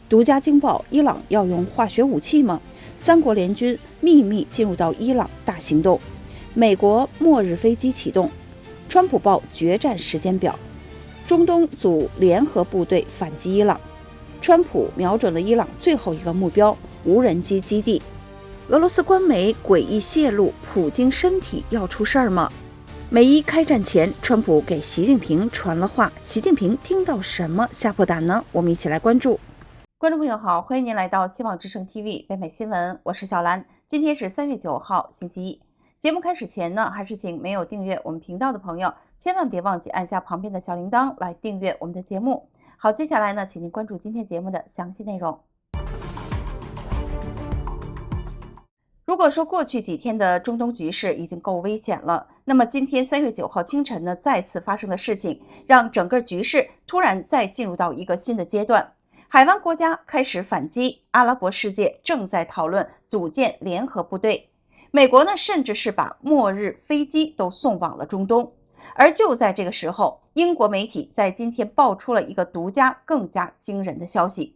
独家惊爆：伊朗要用化学武器吗？三国联军秘密进入到伊朗大行动。美国末日飞机启动。川普报决战时间表。中东组联合部队反击伊朗。川普瞄准了伊朗最后一个目标——无人机基地。俄罗斯官媒诡异泄露，普京身体要出事儿吗？美伊开战前，川普给习近平传了话，习近平听到什么吓破胆呢？我们一起来关注。观众朋友好，欢迎您来到希望之声 TV 北美新闻，我是小兰。今天是3月9号，星期一。节目开始前呢，还是请没有订阅我们频道的朋友，千万别忘记按下旁边的小铃铛来订阅我们的节目。好，接下来呢，请您关注今天节目的详细内容。如果说过去几天的中东局势已经够危险了，那么今天3月9号清晨呢，再次发生的事情，让整个局势突然再进入到一个新的阶段。海湾国家开始反击，阿拉伯世界正在讨论组建联合部队。美国呢，甚至是把末日飞机都送往了中东。而就在这个时候，英国媒体在今天爆出了一个独家更加惊人的消息。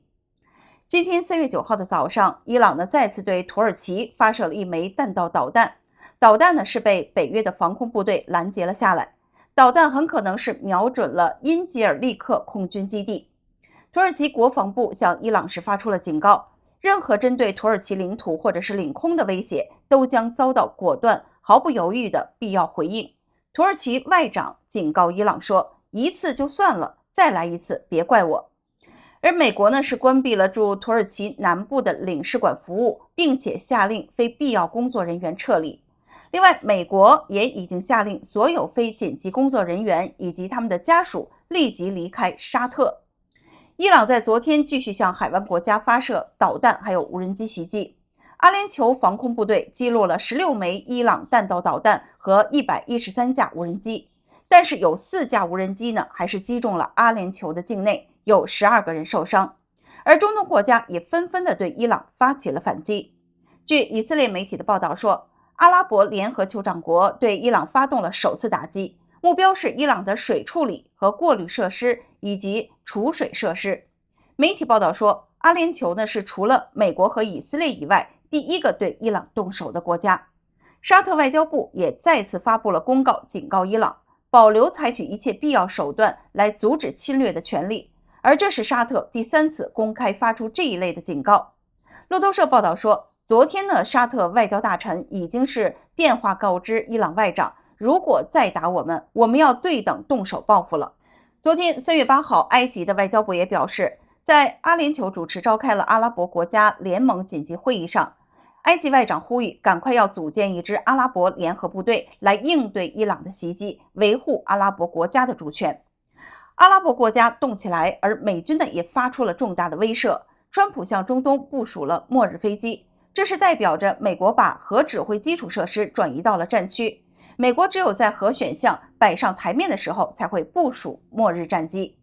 今天3月9号的早上，伊朗呢再次对土耳其发射了一枚弹道导弹，导弹呢是被北约的防空部队拦截了下来，导弹很可能是瞄准了因吉尔利克空军基地。土耳其国防部向伊朗是发出了警告，任何针对土耳其领土或者是领空的威胁都将遭到果断、毫不犹豫的必要回应。土耳其外长警告伊朗说，一次就算了，再来一次别怪我。而美国呢是关闭了驻土耳其南部的领事馆服务，并且下令非必要工作人员撤离。另外，美国也已经下令所有非紧急工作人员以及他们的家属立即离开沙特。伊朗在昨天继续向海湾国家发射导弹还有无人机袭击。阿联酋防空部队击落了16枚伊朗弹道导弹和113架无人机，但是有4架无人机呢还是击中了阿联酋的境内，有12个人受伤。而中东国家也纷纷的对伊朗发起了反击。据以色列媒体的报道说，阿拉伯联合酋长国对伊朗发动了首次打击，目标是伊朗的水处理和过滤设施以及储水设施。媒体报道说，阿联酋呢是除了美国和以色列以外第一个对伊朗动手的国家。沙特外交部也再次发布了公告，警告伊朗保留采取一切必要手段来阻止侵略的权利，而这是沙特第3次公开发出这一类的警告。路透社报道说，昨天呢，沙特外交大臣已经是电话告知伊朗外长，如果再打我们，我们要对等动手报复了。昨天3月8号，埃及的外交部也表示，在阿联酋主持召开了阿拉伯国家联盟紧急会议上，埃及外长呼吁赶快要组建一支阿拉伯联合部队来应对伊朗的袭击，维护阿拉伯国家的主权。阿拉伯国家动起来，而美军呢也发出了重大的威慑。川普向中东部署了末日飞机，这是代表着美国把核指挥基础设施转移到了战区。美国只有在核选项摆上台面的时候，才会部署末日战机。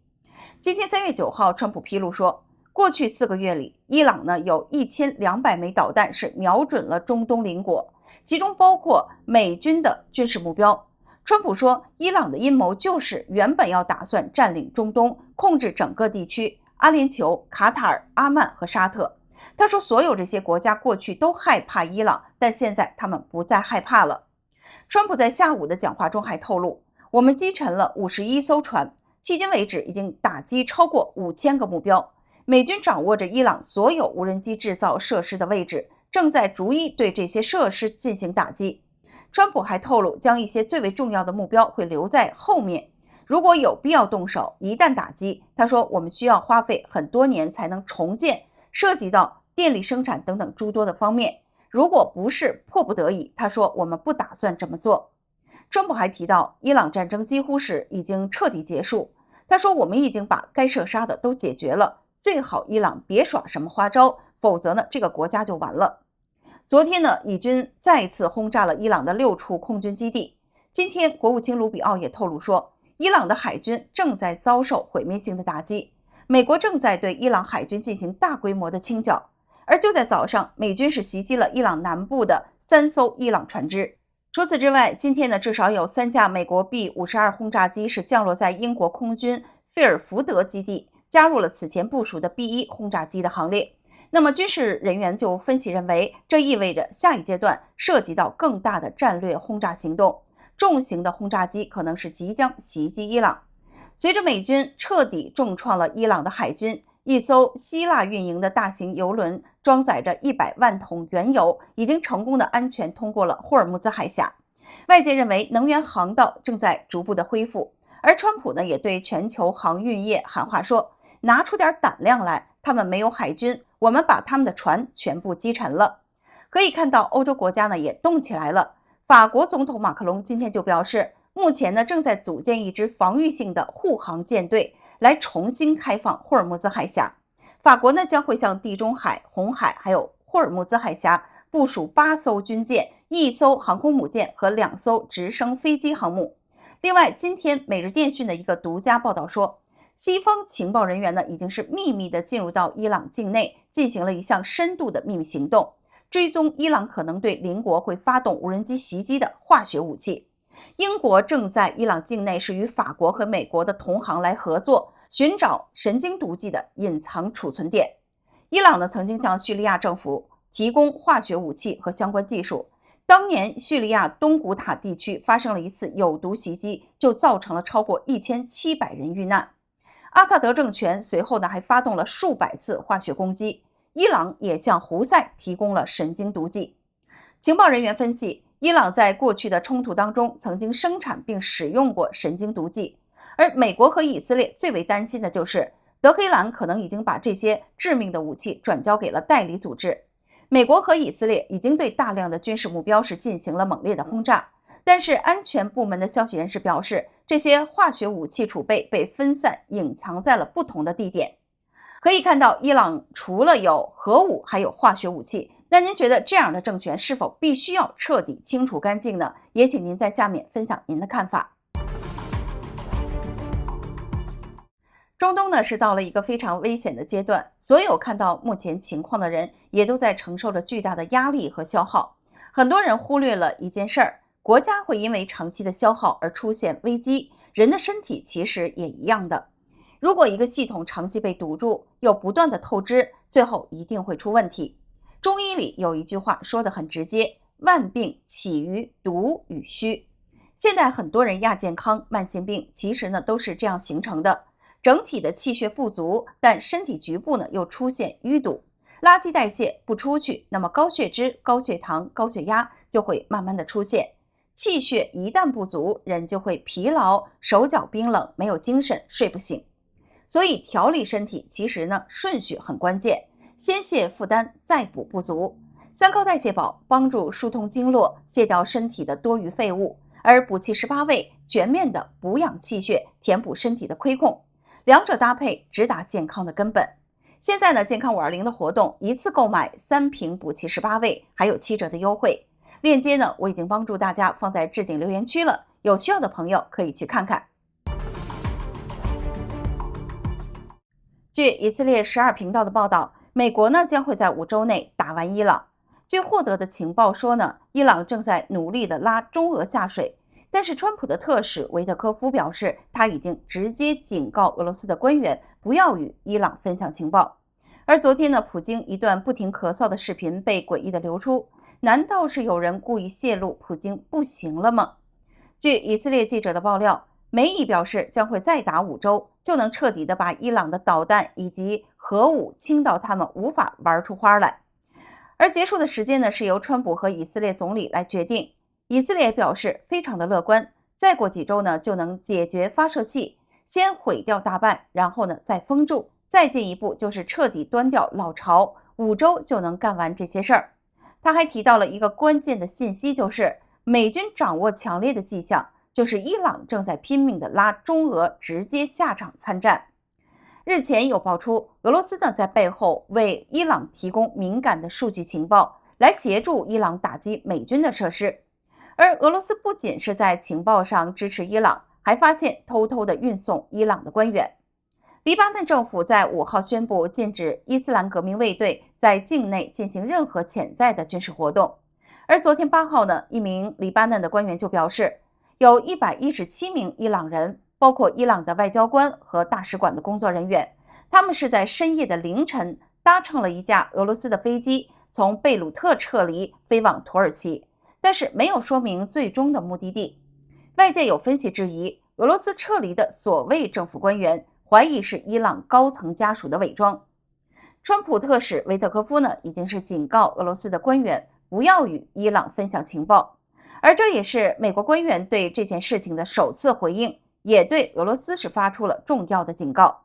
今天3月9号，川普披露说，过去4个月里，伊朗呢有1200枚导弹是瞄准了中东邻国，其中包括美军的军事目标。川普说，伊朗的阴谋就是原本要打算占领中东，控制整个地区，阿联酋、卡塔尔、阿曼和沙特。他说，所有这些国家过去都害怕伊朗，但现在他们不再害怕了。川普在下午的讲话中还透露，我们击沉了51艘船，迄今为止已经打击超过5000个目标。美军掌握着伊朗所有无人机制造设施的位置，正在逐一对这些设施进行打击。川普还透露，将一些最为重要的目标会留在后面，如果有必要动手，一旦打击，他说我们需要花费很多年才能重建，涉及到电力生产等等诸多的方面。如果不是迫不得已，他说我们不打算这么做。川普还提到，伊朗战争几乎是已经彻底结束。他说，我们已经把该射杀的都解决了，最好伊朗别耍什么花招，否则呢，这个国家就完了。昨天呢，以军再次轰炸了伊朗的6处空军基地。今天，国务卿卢比奥也透露说，伊朗的海军正在遭受毁灭性的打击，美国正在对伊朗海军进行大规模的清剿。而就在早上，美军是袭击了伊朗南部的3艘伊朗船只。除此之外，今天呢，至少有3架美国 B-52轰炸机是降落在英国空军费尔福德基地，加入了此前部署的 B1 轰炸机的行列。那么军事人员就分析认为，这意味着下一阶段涉及到更大的战略轰炸行动，重型的轰炸机可能是即将袭击伊朗。随着美军彻底重创了伊朗的海军，一艘希腊运营的大型油轮装载着100万桶原油，已经成功的安全通过了霍尔木兹海峡。外界认为能源航道正在逐步的恢复，而川普呢也对全球航运业喊话说，拿出点胆量来，他们没有海军，我们把他们的船全部击沉了。可以看到欧洲国家呢也动起来了。法国总统马克龙今天就表示，目前呢正在组建一支防御性的护航舰队，来重新开放霍尔木兹海峡。法国呢将会向地中海、红海还有霍尔木兹海峡部署8艘军舰、1艘航空母舰和2艘直升飞机航母。另外，今天每日电讯的一个独家报道说，西方情报人员呢已经是秘密的进入到伊朗境内，进行了一项深度的秘密行动，追踪伊朗可能对邻国会发动无人机袭击的化学武器。英国正在伊朗境内是与法国和美国的同行来合作，寻找神经毒剂的隐藏储存点。伊朗呢曾经向叙利亚政府提供化学武器和相关技术。当年叙利亚东古塔地区发生了一次有毒袭击，就造成了超过1700人遇难。阿萨德政权随后呢还发动了数百次化学攻击，伊朗也向胡塞提供了神经毒剂。情报人员分析，伊朗在过去的冲突当中曾经生产并使用过神经毒剂，而美国和以色列最为担心的就是德黑兰可能已经把这些致命的武器转交给了代理组织。美国和以色列已经对大量的军事目标是进行了猛烈的轰炸，但是安全部门的消息人士表示，这些化学武器储备被分散隐藏在了不同的地点。可以看到，伊朗除了有核武还有化学武器，那您觉得这样的政权是否必须要彻底清除干净呢？也请您在下面分享您的看法。中东呢是到了一个非常危险的阶段，所有看到目前情况的人也都在承受着巨大的压力和消耗。很多人忽略了一件事儿，国家会因为长期的消耗而出现危机，人的身体其实也一样的。如果一个系统长期被堵住，又不断的透支，最后一定会出问题。中医里有一句话说得很直接，万病起于堵与虚。现在很多人亚健康、慢性病，其实呢都是这样形成的。整体的气血不足，但身体局部呢又出现淤堵，垃圾代谢不出去，那么高血脂、高血糖、高血压就会慢慢的出现。气血一旦不足，人就会疲劳、手脚冰冷、没有精神、睡不醒。所以调理身体其实呢顺序很关键，先卸负担，再补不足。三高代谢宝帮助疏通经络，卸掉身体的多余废物，而补气18味全面的补养气血，填补身体的亏空。两者搭配，直达健康的根本。现在呢，健康520的活动，一次购买3瓶补气18味，还有7折的优惠。链接呢，我已经帮助大家放在置顶留言区了，有需要的朋友可以去看看。据以色列12频道的报道，美国呢将会在5周内打完伊朗。据获得的情报说呢，伊朗正在努力的拉中俄下水。但是川普的特使维特科夫表示，他已经直接警告俄罗斯的官员不要与伊朗分享情报。而昨天呢，普京一段不停咳嗽的视频被诡异的流出，难道是有人故意泄露普京不行了吗？据以色列记者的爆料，梅伊表示将会再打5周，就能彻底的把伊朗的导弹以及核武清到他们无法玩出花来。而结束的时间呢，是由川普和以色列总理来决定。以色列表示非常的乐观，再过几周呢就能解决发射器，先毁掉大半，然后呢再封住，再进一步就是彻底端掉老巢，5周就能干完这些事儿。他还提到了一个关键的信息，就是美军掌握强烈的迹象，就是伊朗正在拼命的拉中俄直接下场参战。日前有爆出，俄罗斯呢在背后为伊朗提供敏感的数据情报，来协助伊朗打击美军的设施。而俄罗斯不仅是在情报上支持伊朗，还发现偷偷的运送伊朗的官员。黎巴嫩政府在5号宣布禁止伊斯兰革命卫队在境内进行任何潜在的军事活动。而昨天8号呢，一名黎巴嫩的官员就表示，有117名伊朗人，包括伊朗的外交官和大使馆的工作人员，他们是在深夜的凌晨搭乘了一架俄罗斯的飞机，从贝鲁特撤离，飞往土耳其，但是没有说明最终的目的地。外界有分析质疑，俄罗斯撤离的所谓政府官员怀疑是伊朗高层家属的伪装。川普特使维特科夫呢，已经是警告俄罗斯的官员不要与伊朗分享情报，而这也是美国官员对这件事情的首次回应，也对俄罗斯是发出了重要的警告。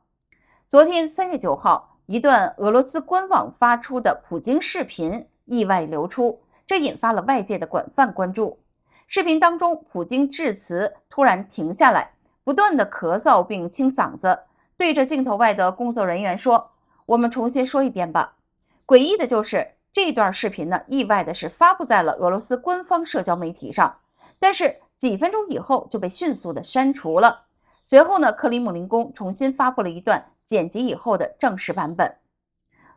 昨天3月9号，一段俄罗斯官网发出的普京视频意外流出，这引发了外界的广泛关注。视频当中，普京致辞突然停下来，不断的咳嗽并清嗓子，对着镜头外的工作人员说：“我们重新说一遍吧。”诡异的就是这段视频呢，意外的是发布在了俄罗斯官方社交媒体上，但是几分钟以后就被迅速的删除了。随后呢，克里姆林宫重新发布了一段剪辑以后的正式版本。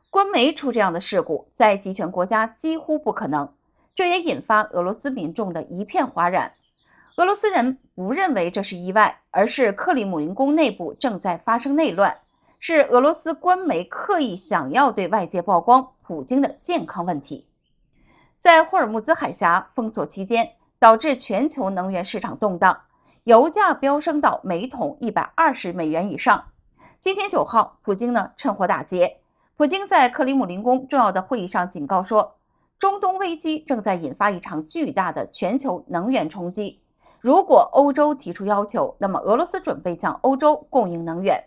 官媒出这样的事故，在集权国家几乎不可能，这也引发俄罗斯民众的一片哗然。俄罗斯人不认为这是意外，而是克里姆林宫内部正在发生内乱，是俄罗斯官媒刻意想要对外界曝光普京的健康问题。在霍尔木兹海峡封锁期间，导致全球能源市场动荡，油价飙升到每桶$120以上。今天9号，普京呢趁火打劫。普京在克里姆林宫重要的会议上警告说，中东危机正在引发一场巨大的全球能源冲击。如果欧洲提出要求，那么俄罗斯准备向欧洲供应能源。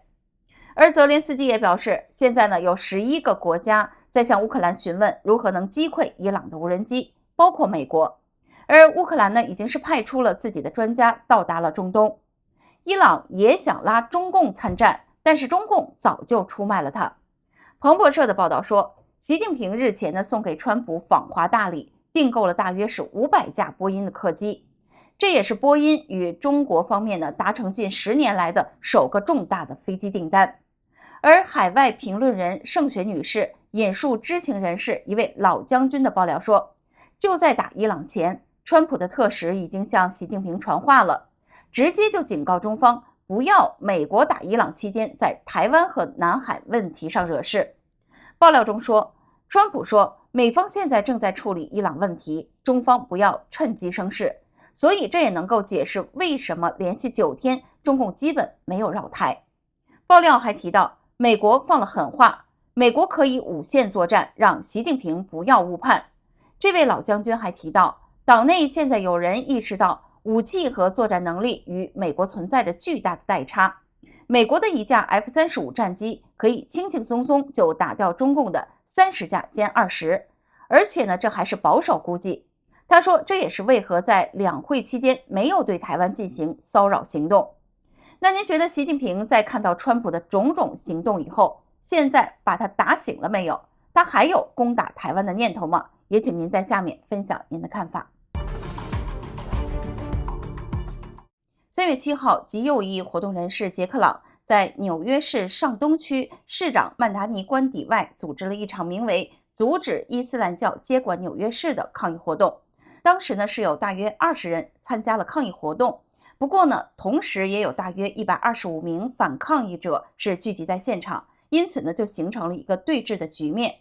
而泽连斯基也表示，现在呢有11个国家在向乌克兰询问如何能击溃伊朗的无人机，包括美国。而乌克兰呢已经是派出了自己的专家到达了中东。伊朗也想拉中共参战，但是中共早就出卖了他。彭博社的报道说，习近平日前呢送给川普访华大礼，订购了大约是500架波音的客机，这也是波音与中国方面呢达成近10年来的首个重大的飞机订单。而海外评论人盛雪女士引述知情人士一位老将军的爆料说，就在打伊朗前，川普的特使已经向习近平传话了，直接就警告中方不要美国打伊朗期间在台湾和南海问题上惹事。爆料中说，川普说美方现在正在处理伊朗问题，中方不要趁机生事，所以这也能够解释为什么连续9天中共基本没有扰台。爆料还提到，美国放了狠话，美国可以5线作战，让习近平不要误判。这位老将军还提到，党内现在有人意识到武器和作战能力与美国存在着巨大的代差，美国的一架 F-35战机可以轻轻松松就打掉中共的30架歼20，而且呢，这还是保守估计。他说，这也是为何在两会期间没有对台湾进行骚扰行动。那您觉得习近平在看到川普的种种行动以后，现在把他打醒了没有？他还有攻打台湾的念头吗？也请您在下面分享您的看法。3月7号，极右翼活动人士杰克朗在纽约市上东区市长曼达尼官邸外组织了一场名为“阻止伊斯兰教接管纽约市”的抗议活动。当时呢是有大约20人参加了抗议活动，不过呢，同时也有大约125名反抗议者是聚集在现场，因此呢就形成了一个对峙的局面。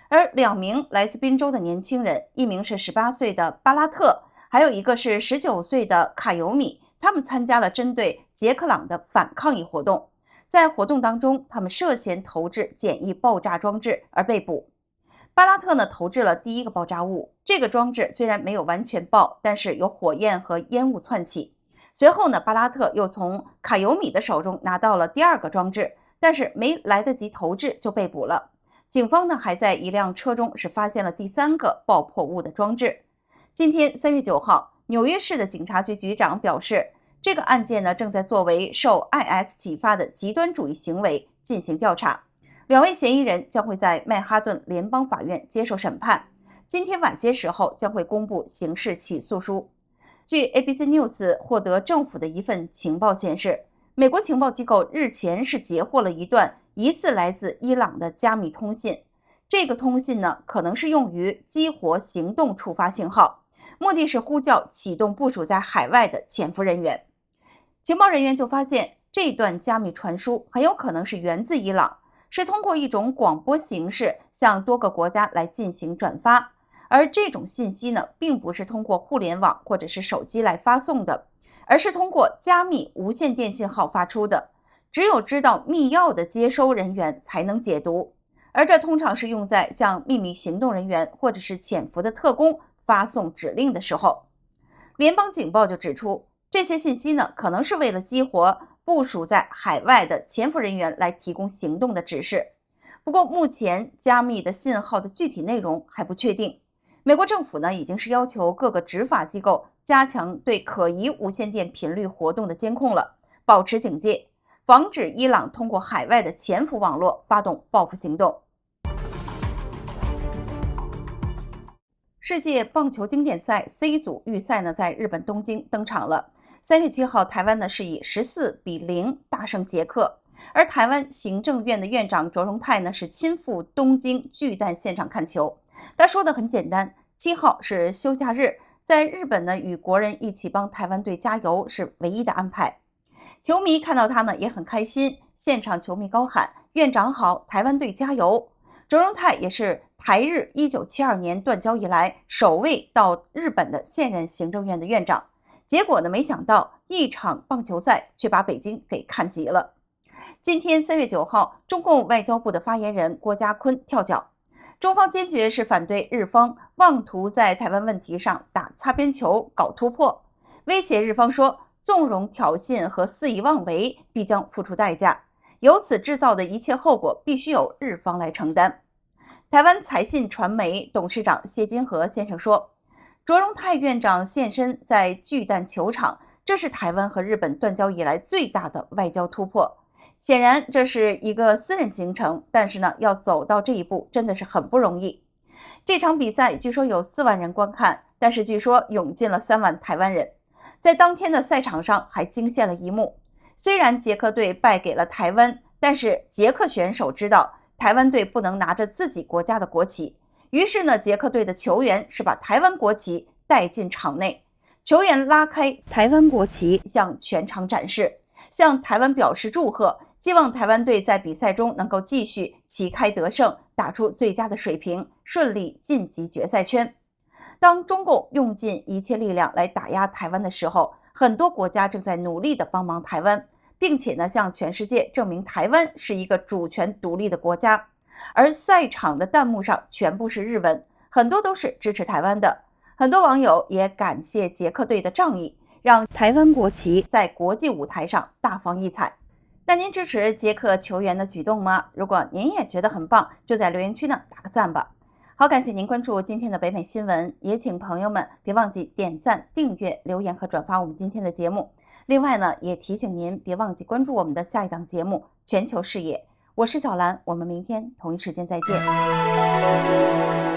而2名来自宾州的年轻人，一名是18岁的巴拉特，还有一个是19岁的卡尤米，他们参加了针对杰克朗的反抗议活动。在活动当中，他们涉嫌投掷简易爆炸装置而被捕。巴拉特呢投掷了第一个爆炸物，这个装置虽然没有完全爆，但是有火焰和烟雾窜起。随后呢，巴拉特又从卡尤米的手中拿到了第2个装置，但是没来得及投掷就被捕了。警方呢还在一辆车中是发现了第3个爆破物的装置。今天3月9号，纽约市的警察局局长表示，这个案件呢正在作为受 IS 启发的极端主义行为进行调查。2位嫌疑人将会在曼哈顿联邦法院接受审判，今天晚些时候将会公布刑事起诉书。据 ABC News 获得政府的一份情报显示，美国情报机构日前是截获了一段疑似来自伊朗的加密通信。这个通信呢，可能是用于激活行动触发信号，目的是呼叫启动部署在海外的潜伏人员。情报人员就发现，这段加密传输很有可能是源自伊朗，是通过一种广播形式向多个国家来进行转发，而这种信息呢，并不是通过互联网或者是手机来发送的，而是通过加密无线电信号发出的，只有知道密钥的接收人员才能解读，而这通常是用在向秘密行动人员或者是潜伏的特工发送指令的时候。联邦警报就指出，这些信息呢，可能是为了激活部署在海外的潜伏人员来提供行动的指示。不过，目前加密的信号的具体内容还不确定。美国政府呢，已经是要求各个执法机构加强对可疑无线电频率活动的监控了，保持警戒，防止伊朗通过海外的潜伏网络发动报复行动。世界棒球经典赛 C 组预赛呢，在日本东京登场了。3月7号，台湾呢是以14-0大胜捷克，而台湾行政院的院长卓荣泰呢是亲赴东京巨蛋现场看球。他说的很简单，7号是休假日，在日本呢与国人一起帮台湾队加油是唯一的安排。球迷看到他呢也很开心，现场球迷高喊院长好，台湾队加油。卓荣泰也是台日1972年断交以来首位到日本的现任行政院的院长。结果呢，没想到一场棒球赛却把北京给看急了。今天3月9号，中共外交部的发言人郭家坤跳脚，中方坚决是反对日方妄图在台湾问题上打擦边球、搞突破，威胁日方说，纵容挑衅和肆意妄为必将付出代价，由此制造的一切后果必须由日方来承担。台湾财信传媒董事长谢金河先生说，卓荣泰院长现身在巨蛋球场，这是台湾和日本断交以来最大的外交突破。显然这是一个私人行程，但是呢，要走到这一步真的是很不容易。这场比赛据说有4万人观看，但是据说涌进了3万台湾人。在当天的赛场上还惊现了一幕，虽然捷克队败给了台湾，但是捷克选手知道台湾队不能拿着自己国家的国旗，于是呢，捷克队的球员是把台湾国旗带进场内，球员拉开台湾国旗向全场展示，向台湾表示祝贺，希望台湾队在比赛中能够继续旗开得胜，打出最佳的水平，顺利晋级决赛圈。当中共用尽一切力量来打压台湾的时候，很多国家正在努力地帮忙台湾，并且呢，向全世界证明台湾是一个主权独立的国家。而赛场的弹幕上全部是日文，很多都是支持台湾的。很多网友也感谢捷克队的仗义，让台湾国旗在国际舞台上大放异彩。那您支持捷克球员的举动吗？如果您也觉得很棒，就在留言区呢打个赞吧。好，感谢您关注今天的北美新闻，也请朋友们别忘记点赞、订阅、留言和转发我们今天的节目。另外呢，也提醒您别忘记关注我们的下一档节目《全球视野》。我是小兰，我们明天同一时间再见。